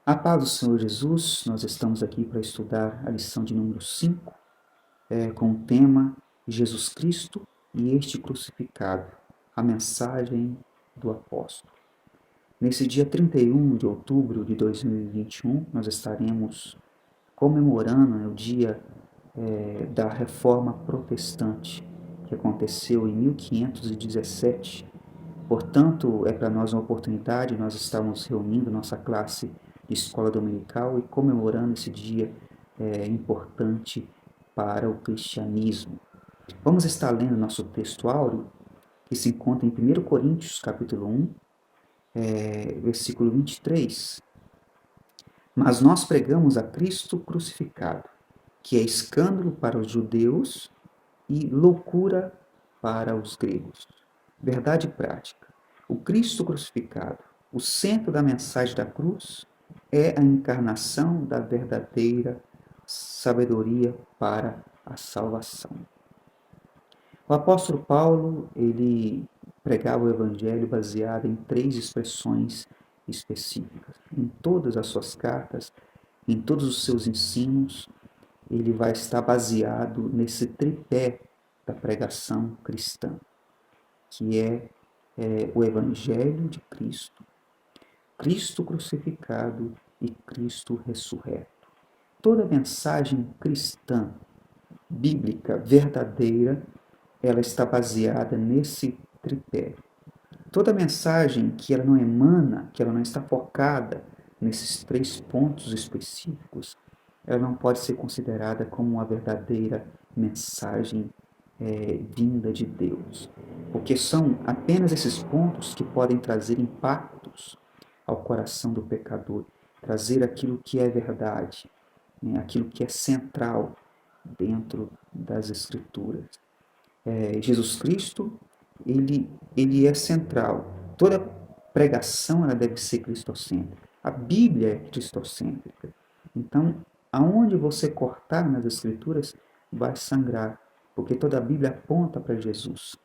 A paz do Senhor Jesus, nós estamos aqui para estudar a lição de número 5, com o tema Jesus Cristo e este crucificado, a mensagem do apóstolo. Nesse dia 31 de outubro de 2021, nós estaremos comemorando o dia da Reforma Protestante, que aconteceu em 1517. Portanto, é para nós uma oportunidade, nós estamos reunindo nossa classe de escola dominical e comemorando esse dia importante para o cristianismo. Vamos estar lendo nosso texto áureo, que se encontra em 1 Coríntios, capítulo 1, versículo 23. Mas nós pregamos a Cristo crucificado, que é escândalo para os judeus e loucura para os gregos. Verdade prática. O Cristo crucificado, o centro da mensagem da cruz, é a encarnação da verdadeira sabedoria para a salvação. O apóstolo Paulo, ele pregava o evangelho baseado em 3 expressões específicas. Em todas as suas cartas, em todos os seus ensinos, ele vai estar baseado nesse tripé da pregação cristã, que é o Evangelho de Cristo, Cristo crucificado e Cristo ressurreto. Toda mensagem cristã, bíblica, verdadeira, ela está baseada nesse tripé. Toda mensagem que ela não emana, que ela não está focada nesses 3 pontos específicos, ela não pode ser considerada como uma verdadeira mensagem vinda de Deus. Porque são apenas esses pontos que podem trazer impactos ao coração do pecador, trazer aquilo que é verdade, aquilo que é central dentro das Escrituras. Jesus Cristo, ele é central. Toda pregação ela deve ser cristocêntrica. A Bíblia é cristocêntrica. Então, aonde você cortar nas Escrituras, vai sangrar, porque toda a Bíblia aponta para Jesus.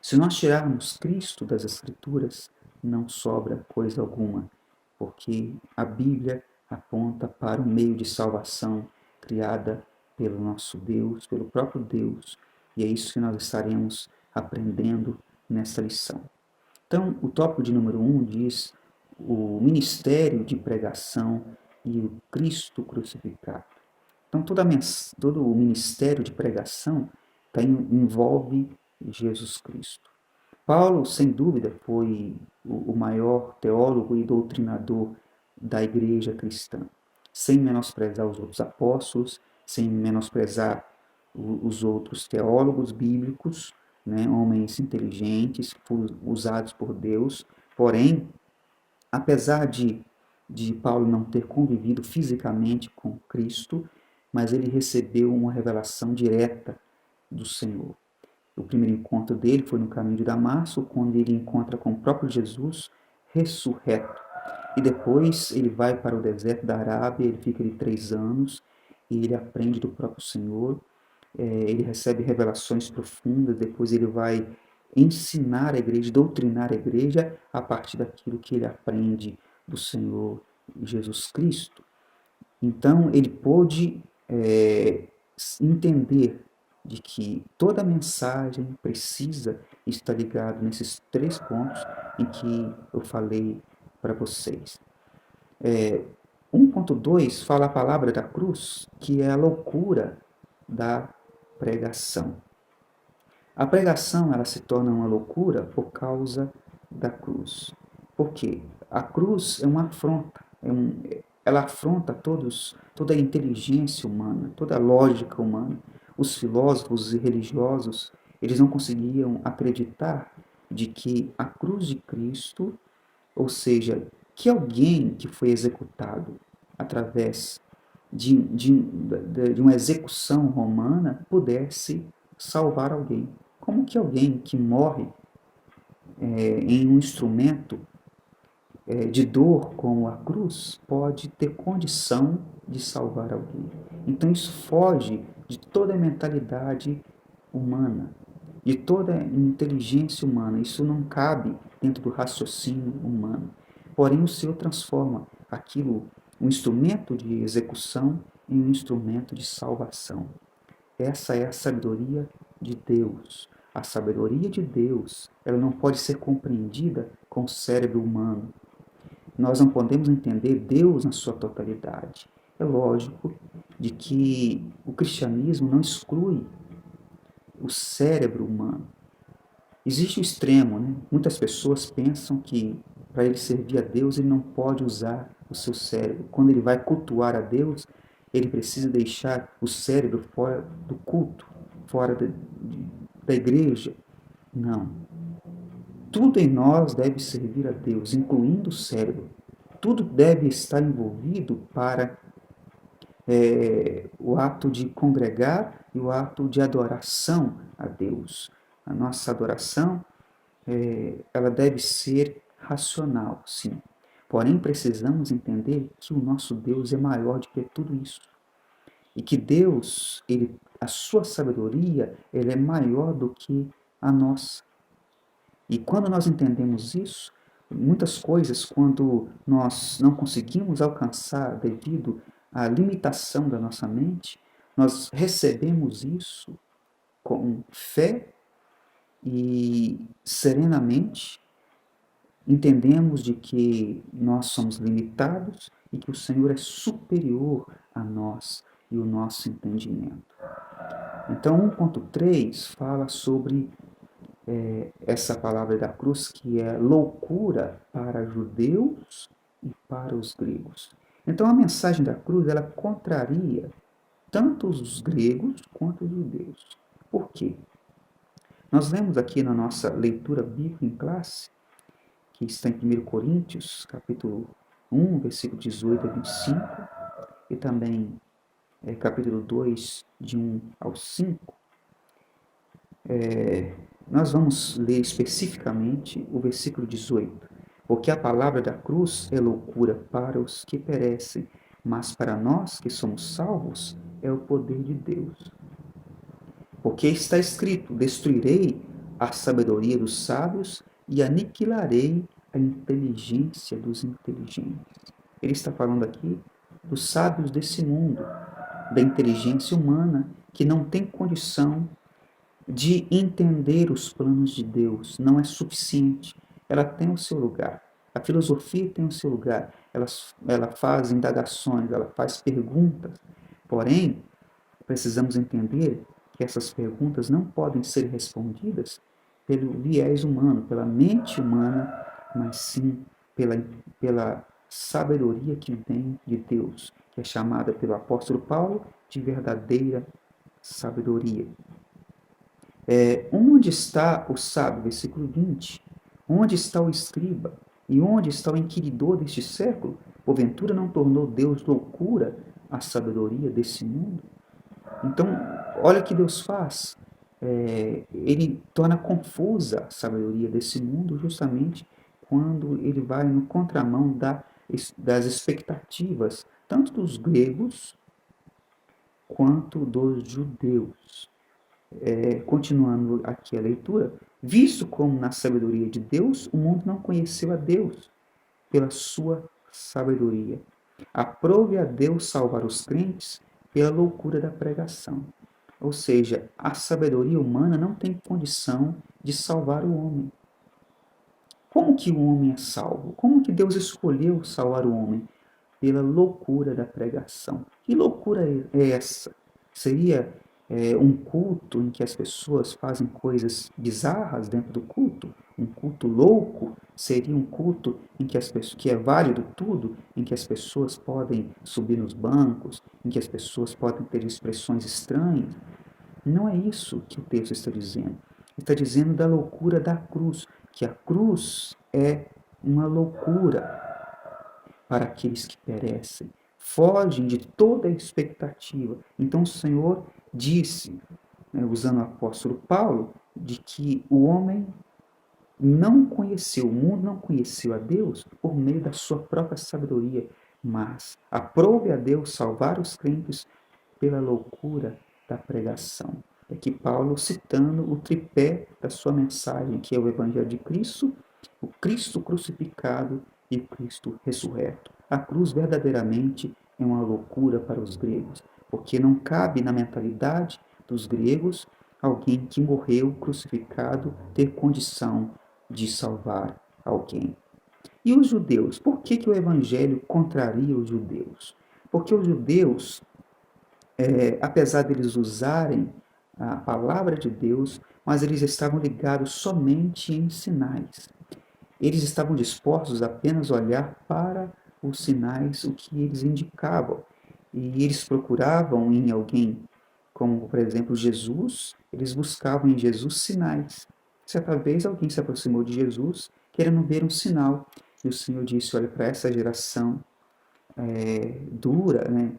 Se nós tirarmos Cristo das Escrituras, não sobra coisa alguma, porque a Bíblia aponta para o meio de salvação criada pelo nosso Deus, pelo próprio Deus, e é isso que nós estaremos aprendendo nessa lição. Então, o tópico de número 1 diz o ministério de pregação e o Cristo crucificado. Então, todo o ministério de pregação envolve Jesus Cristo. Paulo, sem dúvida, foi o maior teólogo e doutrinador da igreja cristã, sem menosprezar os outros apóstolos, sem menosprezar os outros teólogos bíblicos, homens inteligentes, usados por Deus. Porém, apesar de Paulo não ter convivido fisicamente com Cristo, mas ele recebeu uma revelação direta do Senhor. O primeiro encontro dele foi no caminho de Damasco, quando ele encontra com o próprio Jesus ressurreto. E depois ele vai para o deserto da Arábia, ele fica ali 3 anos, e ele aprende do próprio Senhor, ele recebe revelações profundas, depois ele vai ensinar a igreja, doutrinar a igreja a partir daquilo que ele aprende do Senhor Jesus Cristo. Então, ele pôde entender de que toda mensagem precisa estar ligada nesses 3 pontos em que eu falei para vocês. 1.2 fala a palavra da cruz, que é a loucura da pregação. A pregação ela se torna uma loucura por causa da cruz. Por quê? A cruz é uma afronta, ela afronta toda a inteligência humana, toda a lógica humana. Os filósofos e religiosos, eles não conseguiam acreditar de que a cruz de Cristo, ou seja, que alguém que foi executado através de uma execução romana pudesse salvar alguém. Como que alguém que morre em um instrumento de dor como a cruz pode ter condição de salvar alguém? Então isso foge de toda a mentalidade humana, de toda a inteligência humana. Isso não cabe dentro do raciocínio humano. Porém, o Senhor transforma aquilo, um instrumento de execução em um instrumento de salvação. Essa é a sabedoria de Deus. A sabedoria de Deus, ela não pode ser compreendida com o cérebro humano. Nós não podemos entender Deus na sua totalidade. É lógico de que o cristianismo não exclui o cérebro humano. Existe o extremo, né? Muitas pessoas pensam que para ele servir a Deus, ele não pode usar o seu cérebro. Quando ele vai cultuar a Deus, ele precisa deixar o cérebro fora do culto, fora da igreja. Não. Tudo em nós deve servir a Deus, incluindo o cérebro. Tudo deve estar envolvido para o ato de congregar e o ato de adoração a Deus. A nossa adoração, ela deve ser racional, sim. Porém, precisamos entender que o nosso Deus é maior do que tudo isso. E que Deus, a sua sabedoria, ele é maior do que a nossa. E quando nós entendemos isso, muitas coisas, quando nós não conseguimos alcançar devido à limitação da nossa mente, nós recebemos isso com fé e serenamente entendemos de que nós somos limitados e que o Senhor é superior a nós e o nosso entendimento. Então, 1.3 fala sobre essa palavra da cruz, que é loucura para judeus e para os gregos. Então, a mensagem da cruz, ela contraria tanto os gregos quanto os judeus. Por quê? Nós lemos aqui na nossa leitura bíblica em classe, que está em 1 Coríntios, capítulo 1, versículo 18 a 25, e também capítulo 2, de 1 ao 5, nós vamos ler especificamente o versículo 18. Porque a palavra da cruz é loucura para os que perecem, mas para nós que somos salvos é o poder de Deus. Porque está escrito: destruirei a sabedoria dos sábios e aniquilarei a inteligência dos inteligentes. Ele está falando aqui dos sábios desse mundo, da inteligência humana que não tem condição de entender os planos de Deus. Não é suficiente. Ela tem o seu lugar. A filosofia tem o seu lugar. Ela faz indagações, ela faz perguntas. Porém, precisamos entender que essas perguntas não podem ser respondidas pelo viés humano, pela mente humana, mas sim pela sabedoria que vem de Deus, que é chamada pelo apóstolo Paulo de verdadeira sabedoria. Onde está o sábio? Versículo 20. Onde está o escriba? E onde está o inquiridor deste século? Porventura não tornou Deus loucura a sabedoria desse mundo? Então, olha o que Deus faz. Ele torna confusa a sabedoria desse mundo justamente quando ele vai no contramão das expectativas, tanto dos gregos quanto dos judeus. Continuando aqui a leitura, visto como na sabedoria de Deus, o mundo não conheceu a Deus pela sua sabedoria. Aprove a Deus salvar os crentes pela loucura da pregação. Ou seja, a sabedoria humana não tem condição de salvar o homem. Como que o homem é salvo? Como que Deus escolheu salvar o homem? Pela loucura da pregação. Que loucura é essa? Seria um culto em que as pessoas fazem coisas bizarras dentro do culto? Um culto louco? Seria um culto em que que é válido tudo? Em que as pessoas podem subir nos bancos? Em que as pessoas podem ter expressões estranhas? Não é isso que o texto está dizendo. Ele está dizendo da loucura da cruz, que a cruz é uma loucura para aqueles que perecem. Fogem de toda a expectativa. Então o Senhor disse, usando o apóstolo Paulo, de que o homem não conheceu, o mundo não conheceu a Deus por meio da sua própria sabedoria, mas aprove a Deus salvar os crentes pela loucura da pregação. É que Paulo citando o tripé da sua mensagem, que é o Evangelho de Cristo, o Cristo crucificado e o Cristo ressurreto. A cruz verdadeiramente é uma loucura para os gregos, porque não cabe na mentalidade dos gregos alguém que morreu crucificado ter condição de salvar alguém. E os judeus? Por que, que o evangelho contraria os judeus? Porque os judeus, apesar deles usarem a palavra de Deus, mas eles estavam ligados somente em sinais. Eles estavam dispostos a apenas olhar para os sinais, o que eles indicavam. E eles procuravam em alguém, como por exemplo Jesus, eles buscavam em Jesus sinais. Certa vez alguém se aproximou de Jesus querendo ver um sinal. E o Senhor disse: olha, para essa geração dura, né,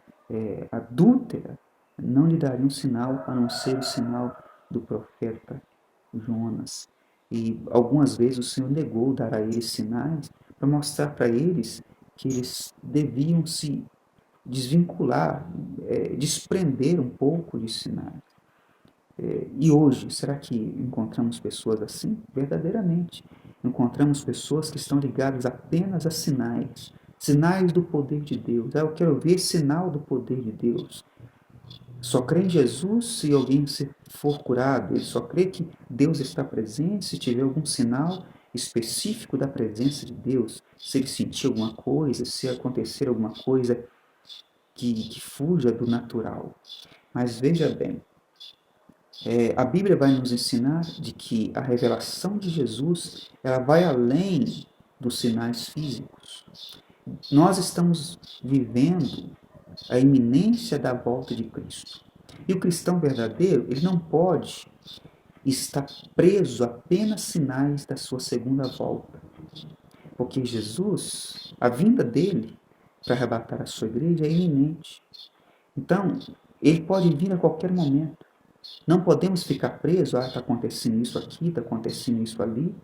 adúltera, não lhe daria um sinal a não ser o sinal do profeta Jonas. E algumas vezes o Senhor negou dar a eles sinais para mostrar para eles que eles deviam se desvincular, desprender um pouco de sinais. E hoje, será que encontramos pessoas assim? Verdadeiramente. Encontramos pessoas que estão ligadas apenas a sinais, sinais do poder de Deus. Eu quero ver sinal do poder de Deus. Só crê em Jesus se alguém se for curado. Ele só crê que Deus está presente se tiver algum sinal específico da presença de Deus. Se ele sentir alguma coisa, se acontecer alguma coisa que fuja do natural. Mas veja bem, a Bíblia vai nos ensinar de que a revelação de Jesus ela vai além dos sinais físicos. Nós estamos vivendo a iminência da volta de Cristo. E o cristão verdadeiro, ele não pode estar preso a apenas sinais da sua segunda volta. Porque Jesus, a vinda dele para arrebatar a sua igreja é iminente. Então, ele pode vir a qualquer momento. Não podemos ficar presos, está acontecendo isso aqui, está acontecendo isso ali,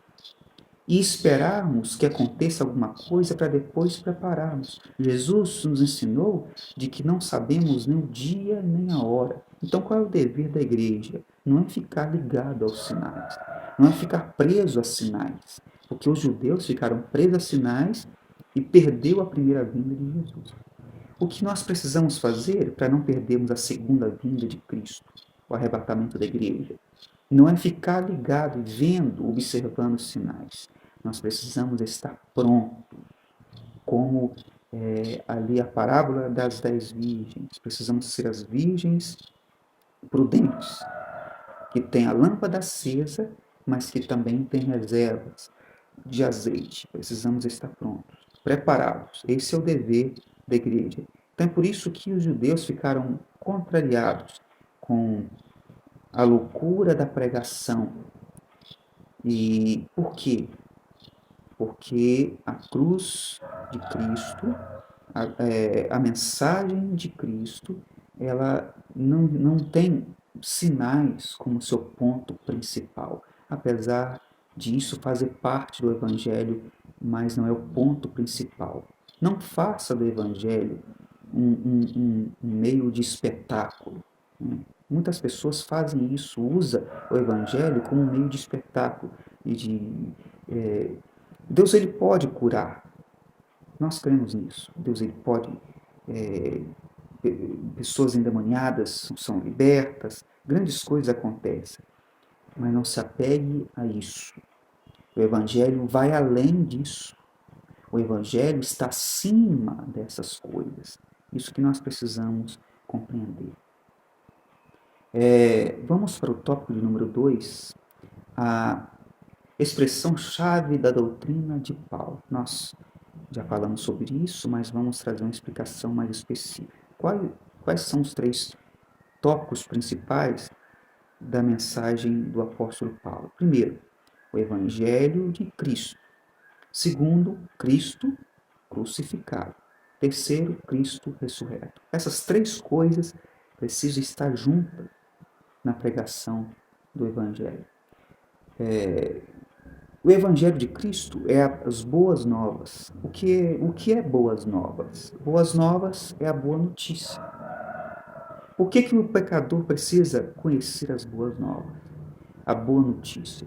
e esperarmos que aconteça alguma coisa para depois prepararmos. Jesus nos ensinou de que não sabemos nem o dia nem a hora. Então, qual é o dever da igreja? Não é ficar ligado aos sinais, não é ficar preso a sinais, porque os judeus ficaram presos a sinais e perdeu a primeira vinda de Jesus. O que nós precisamos fazer para não perdermos a segunda vinda de Cristo, o arrebatamento da igreja? Não é ficar ligado, vendo, observando os sinais. Nós precisamos estar pronto, como ali a parábola das 10 virgens. Precisamos ser as virgens prudentes, que têm a lâmpada acesa, mas que também têm reservas de azeite. Precisamos estar prontos, preparados. Esse é o dever da igreja. Então é por isso que os judeus ficaram contrariados com a loucura da pregação. E por quê? Porque a cruz de Cristo, a mensagem de Cristo, ela não tem sinais como seu ponto principal, apesar disso fazer parte do Evangelho, mas não é o ponto principal. Não faça do Evangelho um meio de espetáculo. Né? Muitas pessoas fazem isso, usam o Evangelho como um meio de espetáculo e de Deus ele pode curar. Nós cremos nisso. Deus ele pode. É, pessoas endemoniadas são libertas. Grandes coisas acontecem. Mas não se apegue a isso. O Evangelho vai além disso. O Evangelho está acima dessas coisas. Isso que nós precisamos compreender. Vamos para o tópico de número 2. A expressão-chave da doutrina de Paulo. Nós já falamos sobre isso, mas vamos trazer uma explicação mais específica. Quais são os 3 tópicos principais da mensagem do apóstolo Paulo? Primeiro, o Evangelho de Cristo. Segundo, Cristo crucificado. Terceiro, Cristo ressurreto. Essas 3 coisas precisam estar juntas na pregação do Evangelho. O Evangelho de Cristo é as boas novas. O que é boas novas? Boas novas é a boa notícia. Por que o pecador precisa conhecer as boas novas? A boa notícia.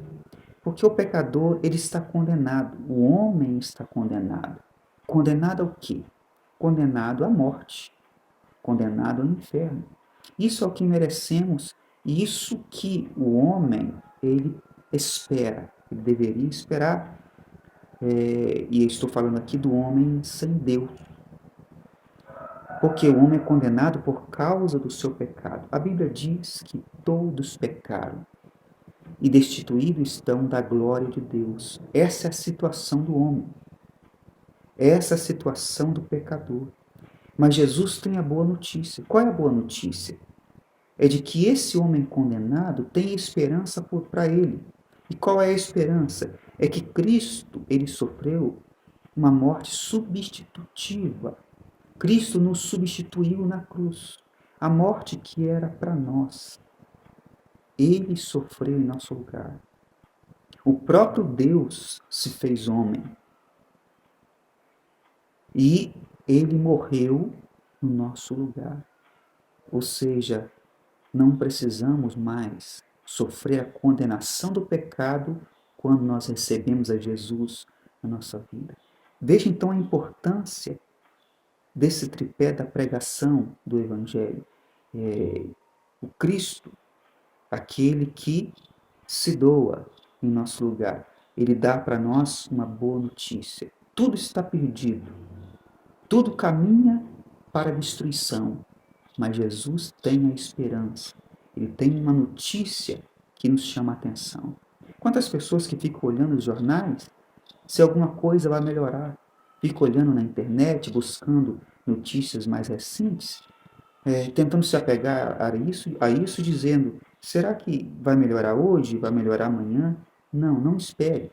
Porque o pecador ele está condenado. O homem está condenado. Condenado ao quê? condenado à morte, condenado ao inferno. Isso é o que merecemos e isso que o homem, ele espera, ele deveria esperar. E eu estou falando aqui do homem sem Deus. Porque o homem é condenado por causa do seu pecado. A Bíblia diz que todos pecaram e destituídos estão da glória de Deus. Essa é a situação do homem. Essa é a situação do pecador. Mas Jesus tem a boa notícia. Qual é a boa notícia? É de que esse homem condenado tem esperança para ele. E qual é a esperança? É que Cristo, ele sofreu uma morte substitutiva. Cristo nos substituiu na cruz. A morte que era para nós. Ele sofreu em nosso lugar. O próprio Deus se fez homem. E ele morreu no nosso lugar. Ou seja, não precisamos mais sofrer a condenação do pecado quando nós recebemos a Jesus na nossa vida. Veja então a importância desse tripé da pregação do Evangelho. O Cristo, aquele que se doa em nosso lugar, ele dá para nós uma boa notícia. Tudo está perdido, tudo caminha para a destruição, mas Jesus tem a esperança. Ele tem uma notícia que nos chama a atenção. Quantas pessoas que ficam olhando os jornais, se alguma coisa vai melhorar, ficam olhando na internet, buscando notícias mais recentes, tentando se apegar a isso, dizendo, será que vai melhorar hoje, vai melhorar amanhã? Não, não espere.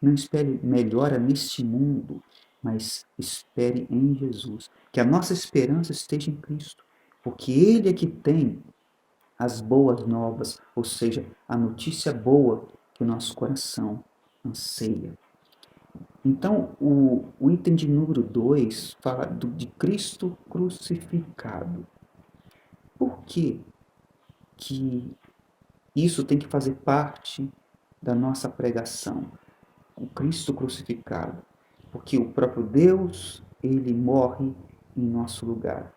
Não espere melhora neste mundo, mas espere em Jesus. Que a nossa esperança esteja em Cristo, porque Ele é que tem as boas novas, ou seja, a notícia boa que o nosso coração anseia. Então, o item de número 2 fala de Cristo crucificado. Por que isso tem que fazer parte da nossa pregação? O Cristo crucificado. Porque o próprio Deus, ele morre em nosso lugar.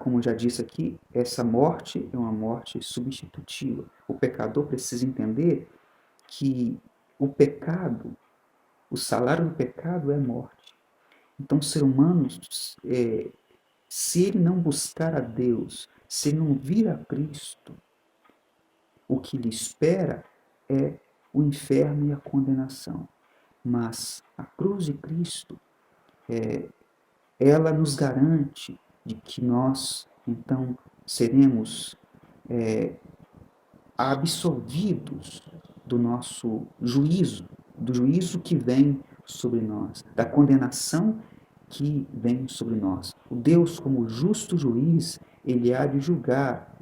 Como eu já disse aqui, essa morte é uma morte substitutiva. O pecador precisa entender que o pecado, o salário do pecado é morte. Então, o ser humano, se ele não buscar a Deus, se ele não vir a Cristo, o que lhe espera é o inferno e a condenação. Mas a cruz de Cristo, ela nos garante de que nós, então, seremos absolvidos do nosso juízo, do juízo que vem sobre nós, da condenação que vem sobre nós. O Deus, como justo juiz, ele há de julgar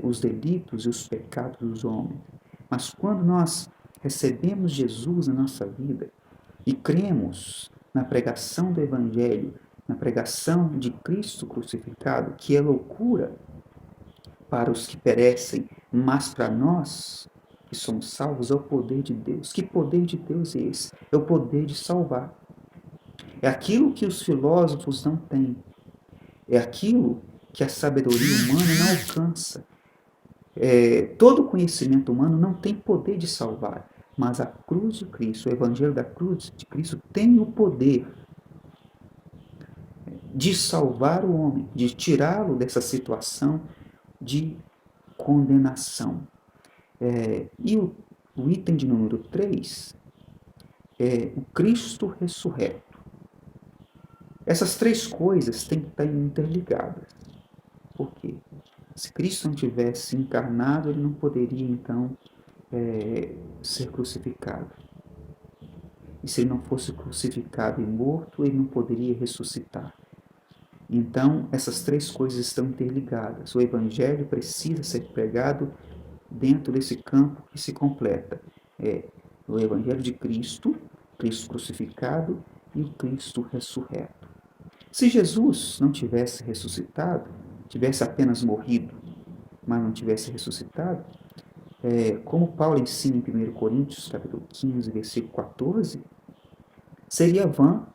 os delitos e os pecados dos homens. Mas quando nós recebemos Jesus na nossa vida e cremos na pregação do Evangelho, na pregação de Cristo crucificado, que é loucura para os que perecem, mas para nós que somos salvos é o poder de Deus. Que poder de Deus é esse? É o poder de salvar. É aquilo que os filósofos não têm. É aquilo que a sabedoria humana não alcança. Todo conhecimento humano não tem poder de salvar, mas a cruz de Cristo, o Evangelho da cruz de Cristo tem o poder de salvar o homem, de tirá-lo dessa situação de condenação. E o item de número 3 é o Cristo ressurreto. Essas três coisas têm que estar interligadas. Por quê? Se Cristo não tivesse encarnado, ele não poderia, então, ser crucificado. E se ele não fosse crucificado e morto, ele não poderia ressuscitar. Então, essas três coisas estão interligadas. O Evangelho precisa ser pregado dentro desse campo que se completa. O Evangelho de Cristo, Cristo crucificado e o Cristo ressurreto. Se Jesus não tivesse ressuscitado, tivesse apenas morrido, mas não tivesse ressuscitado, como Paulo ensina em 1 Coríntios, capítulo 15, versículo 14, seria vã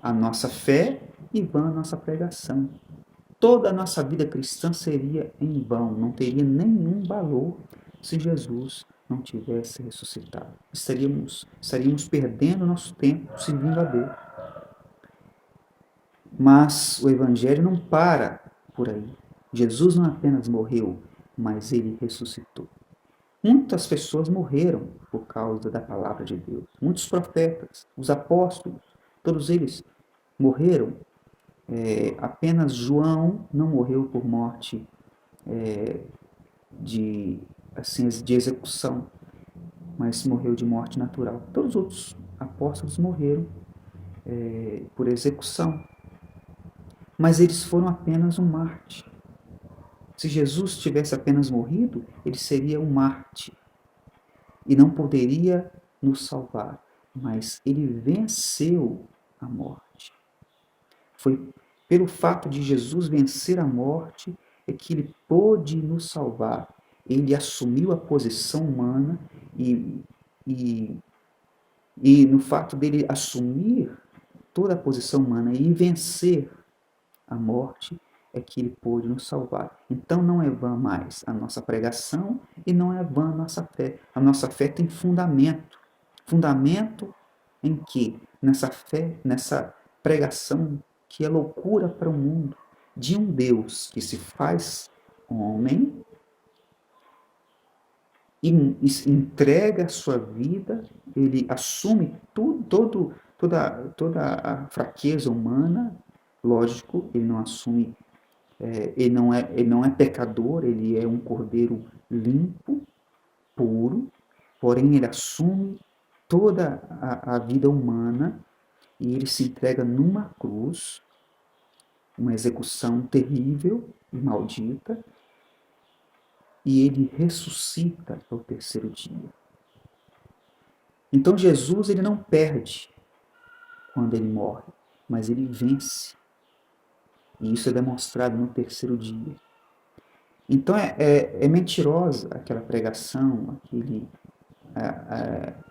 a nossa fé e vã a nossa pregação. Toda a nossa vida cristã seria em vão, não teria nenhum valor se Jesus não tivesse ressuscitado. Estaríamos perdendo nosso tempo servindo a Deus. Mas o Evangelho não para por aí. Jesus não apenas morreu, mas ele ressuscitou. Muitas pessoas morreram por causa da palavra de Deus. Muitos profetas, os apóstolos, todos eles morreram. Apenas João não morreu por morte de execução, mas morreu de morte natural. Todos os outros apóstolos morreram por execução, mas eles foram apenas um mártir. Se Jesus tivesse apenas morrido, ele seria um mártir e não poderia nos salvar, mas ele venceu a morte. Foi pelo fato de Jesus vencer a morte é que ele pôde nos salvar. Ele assumiu a posição humana e no fato dele assumir toda a posição humana e vencer a morte, é que ele pôde nos salvar. Então não é vã mais a nossa pregação e não é vã a nossa fé. A nossa fé tem fundamento. Fundamento em que? Nessa fé, nessa pregação que é loucura para o mundo, de um Deus que se faz homem e entrega a sua vida, ele assume toda a fraqueza humana. Lógico, ele não assume, ele não é pecador, ele é um cordeiro limpo, puro, porém ele assume toda a vida humana e ele se entrega numa cruz, uma execução terrível e maldita, e ele ressuscita ao terceiro dia. Então Jesus ele não perde quando ele morre, mas ele vence. E isso é demonstrado no terceiro dia. Então é mentirosa aquela pregação,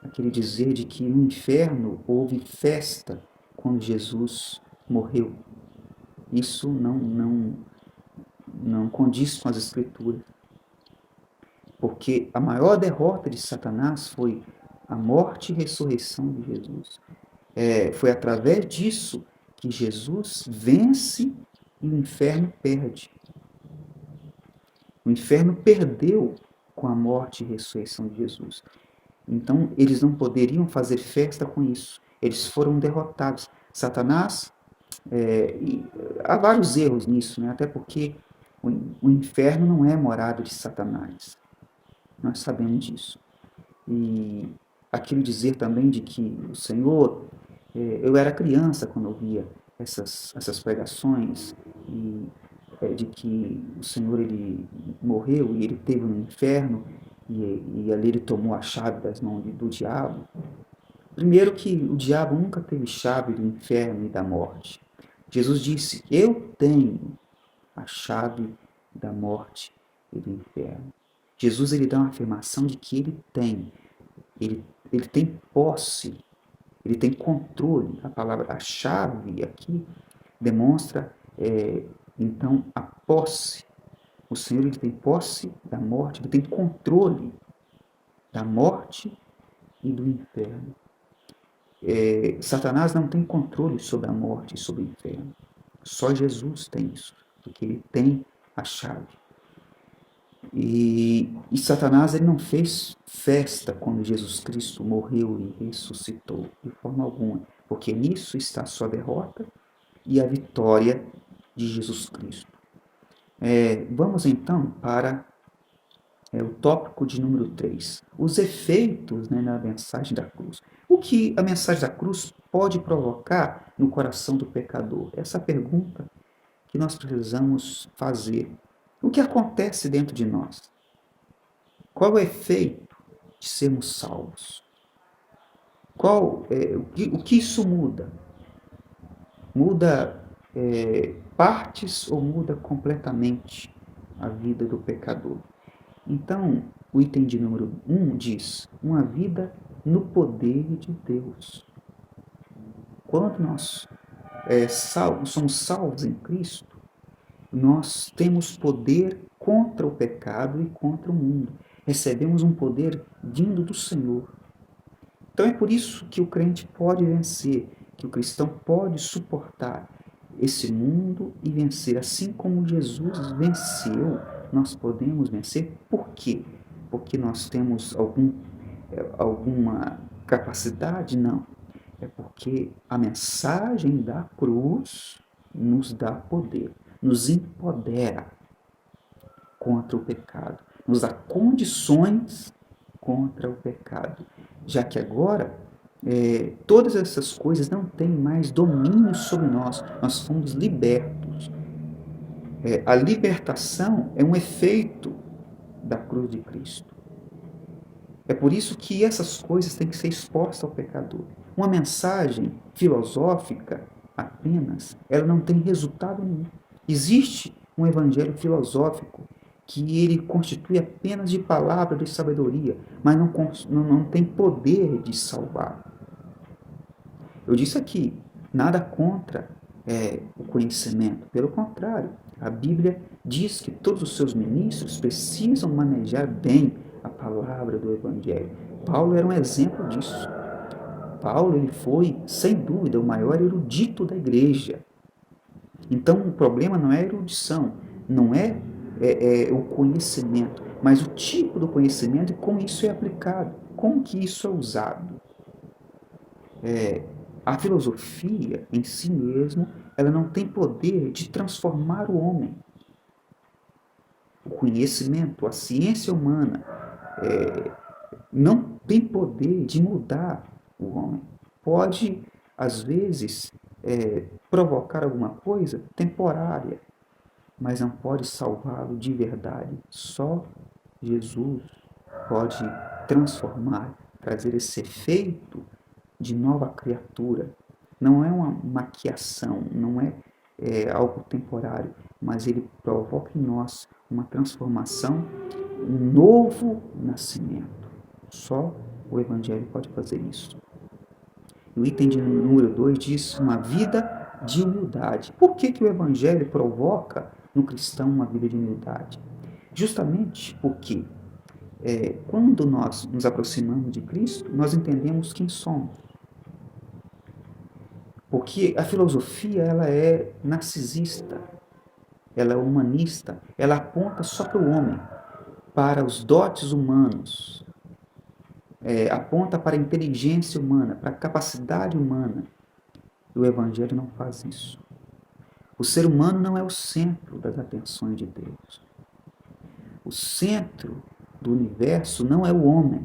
aquele dizer de que no inferno houve festa quando Jesus morreu. Isso não condiz com as Escrituras. Porque a maior derrota de Satanás foi a morte e ressurreição de Jesus. Foi através disso que Jesus vence e o inferno perde. O inferno perdeu com a morte e ressurreição de Jesus. Então, eles não poderiam fazer festa com isso. Eles foram derrotados. Satanás, há vários erros nisso, né? Até porque o inferno não é morada de Satanás. Nós sabemos disso. E aquele dizer também de que o Senhor, eu era criança quando eu via essas pregações, e de que o Senhor ele morreu e ele esteve no inferno, e ali ele tomou a chave das mãos do diabo. Primeiro que o diabo nunca teve chave do inferno e da morte. Jesus disse, eu tenho a chave da morte e do inferno. Jesus ele dá uma afirmação de que ele tem posse, ele tem controle. A palavra, a chave aqui demonstra, então, a posse. O Senhor ele tem posse da morte, ele tem controle da morte e do inferno. Satanás não tem controle sobre a morte e sobre o inferno. Só Jesus tem isso, porque ele tem a chave. E Satanás ele não fez festa quando Jesus Cristo morreu e ressuscitou, de forma alguma, porque nisso está a sua derrota e a vitória de Jesus Cristo. Vamos então para o tópico de número 3, os efeitos, né, na mensagem da cruz. O que a mensagem da cruz pode provocar no coração do pecador? Essa pergunta que nós precisamos fazer. O que acontece dentro de nós? Qual é o efeito de sermos salvos? O que isso muda? Muda partes ou muda completamente a vida do pecador? Então, o item de número 1 diz, uma vida no poder de Deus. Quando nós somos salvos em Cristo, nós temos poder contra o pecado e contra o mundo. Recebemos um poder vindo do Senhor. Então é por isso que o crente pode vencer, que o cristão pode suportar esse mundo e vencer. Assim como Jesus venceu, nós podemos vencer. Por quê? Porque nós temos alguma capacidade? Não. É porque a mensagem da cruz nos dá poder, nos empodera contra o pecado, nos dá condições contra o pecado, já que agora todas essas coisas não têm mais domínio sobre nós, nós fomos libertos. A libertação é um efeito da cruz de Cristo. É por isso que essas coisas têm que ser expostas ao pecador. Uma mensagem filosófica apenas, ela não tem resultado nenhum. Existe um evangelho filosófico que ele constitui apenas de palavra de sabedoria, mas não tem poder de salvar. Eu disse aqui, nada contra o conhecimento. Pelo contrário, a Bíblia diz que todos os seus ministros precisam manejar bem a palavra do Evangelho. Paulo era um exemplo disso. Paulo ele foi, sem dúvida, o maior erudito da igreja. Então, o problema não é a erudição, não é o conhecimento, mas o tipo do conhecimento e como isso é aplicado, como que isso é usado. A filosofia em si mesmo, ela não tem poder de transformar o homem. O conhecimento, a ciência humana, não tem poder de mudar o homem. Pode, às vezes, provocar alguma coisa temporária, mas não pode salvá-lo de verdade. Só Jesus pode transformar, trazer esse efeito de nova criatura. Não é uma maquiação, não é algo temporário, mas ele provoca em nós uma transformação, um novo nascimento. Só o Evangelho pode fazer isso. O item de número 2 diz uma vida de humildade. Por que o Evangelho provoca no cristão uma vida de humildade? Justamente porque quando nós nos aproximamos de Cristo, nós entendemos quem somos. Porque a filosofia ela é narcisista, ela é humanista, ela aponta só para o homem, para os dotes humanos, aponta para a inteligência humana, para a capacidade humana. O Evangelho não faz isso. O ser humano não é o centro das atenções de Deus. O centro do universo não é o homem,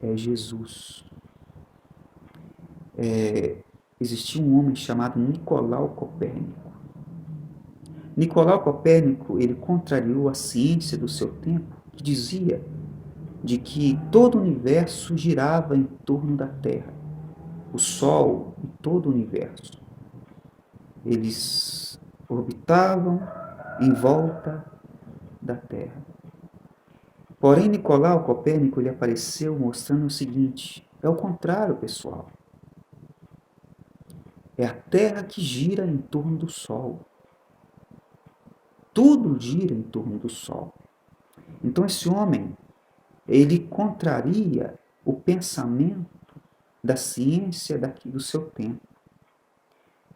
é Jesus. Existia um homem chamado Nicolau Copérnico. Nicolau Copérnico, ele contrariou a ciência do seu tempo, que dizia de que todo o universo girava em torno da Terra, o Sol e todo o universo. Eles orbitavam em volta da Terra. Porém, Nicolau Copérnico ele apareceu mostrando o seguinte: é o contrário, pessoal. É a Terra que gira em torno do Sol. Tudo gira em torno do Sol. Então esse homem, ele contraria o pensamento da ciência do seu tempo.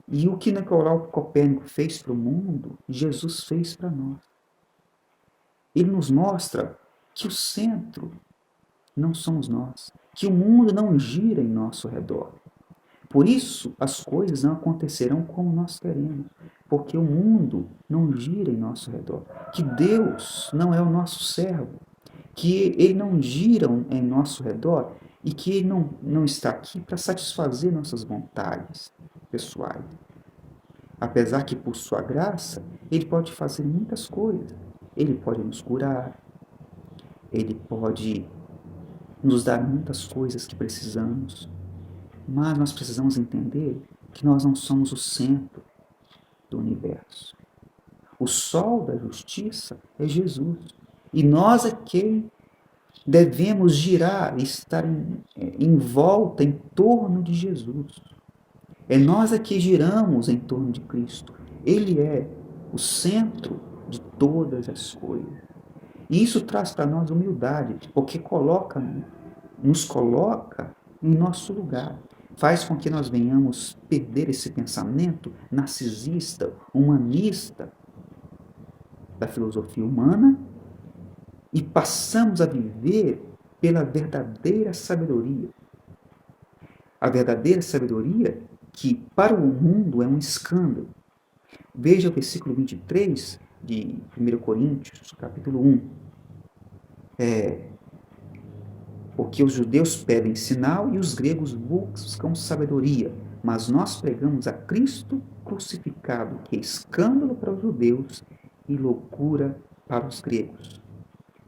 E o que Nicolau Copérnico fez para o mundo, Jesus fez para nós. Ele nos mostra que o centro não somos nós, que o mundo não gira em nosso redor. Por isso, as coisas não acontecerão como nós queremos, porque o mundo não gira em nosso redor, que Deus não é o nosso servo, que Ele não gira em nosso redor e que Ele não está aqui para satisfazer nossas vontades pessoais. Apesar que, por sua graça, Ele pode fazer muitas coisas. Ele pode nos curar, Ele pode nos dar muitas coisas que precisamos, mas nós precisamos entender que nós não somos o centro do universo. O sol da justiça é Jesus. E nós é quem devemos girar e estar em volta, em torno de Jesus. É nós a que giramos em torno de Cristo. Ele é o centro de todas as coisas. E isso traz para nós humildade, porque nos coloca em nosso lugar. Faz com que nós venhamos perder esse pensamento narcisista, humanista da filosofia humana e passamos a viver pela verdadeira sabedoria. A verdadeira sabedoria que para o mundo é um escândalo. Veja o versículo 23 de 1 Coríntios, capítulo 1. Porque os judeus pedem sinal e os gregos buscam sabedoria, mas nós pregamos a Cristo crucificado, que é escândalo para os judeus e loucura para os gregos.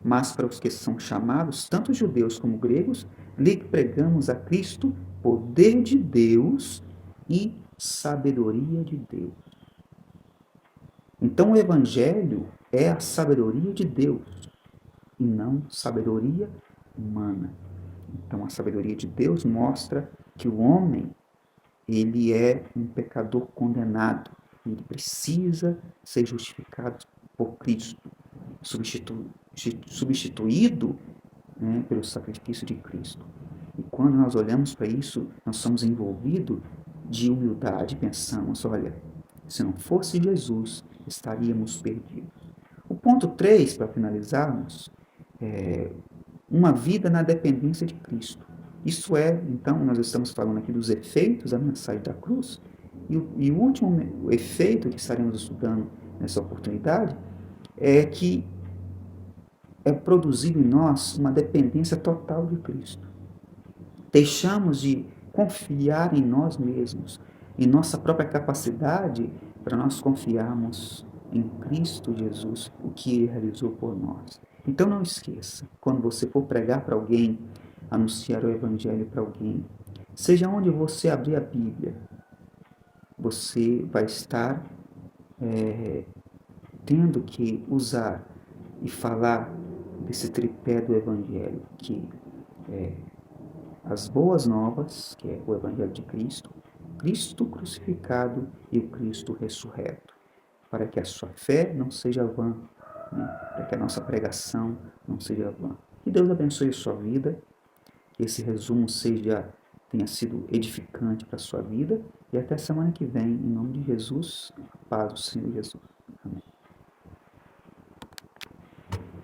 Mas para os que são chamados, tanto judeus como gregos, lhe pregamos a Cristo, poder de Deus e sabedoria de Deus. Então o Evangelho é a sabedoria de Deus e não sabedoria humana. Então a sabedoria de Deus mostra que o homem ele é um pecador condenado. Ele precisa ser justificado por Cristo, substituído, né, pelo sacrifício de Cristo. E quando nós olhamos para isso, nós somos envolvidos de humildade, pensamos, olha, se não fosse Jesus, estaríamos perdidos. O ponto 3, para finalizarmos, é uma vida na dependência de Cristo. Isso é, então, nós estamos falando aqui dos efeitos da mensagem da cruz, e o último efeito que estaremos estudando nessa oportunidade é que é produzido em nós uma dependência total de Cristo. Deixamos de confiar em nós mesmos, em nossa própria capacidade, para nós confiarmos em Cristo Jesus, o que Ele realizou por nós. Então não esqueça, quando você for pregar para alguém, anunciar o Evangelho para alguém, seja onde você abrir a Bíblia, você vai estar tendo que usar e falar desse tripé do Evangelho, que é as boas novas, que é o Evangelho de Cristo, Cristo crucificado e o Cristo ressurreto, para que a sua fé não seja vã, né? Para que a nossa pregação não seja vã. Que Deus abençoe a sua vida, que esse resumo tenha sido edificante para a sua vida, e até semana que vem, em nome de Jesus, a paz do Senhor Jesus.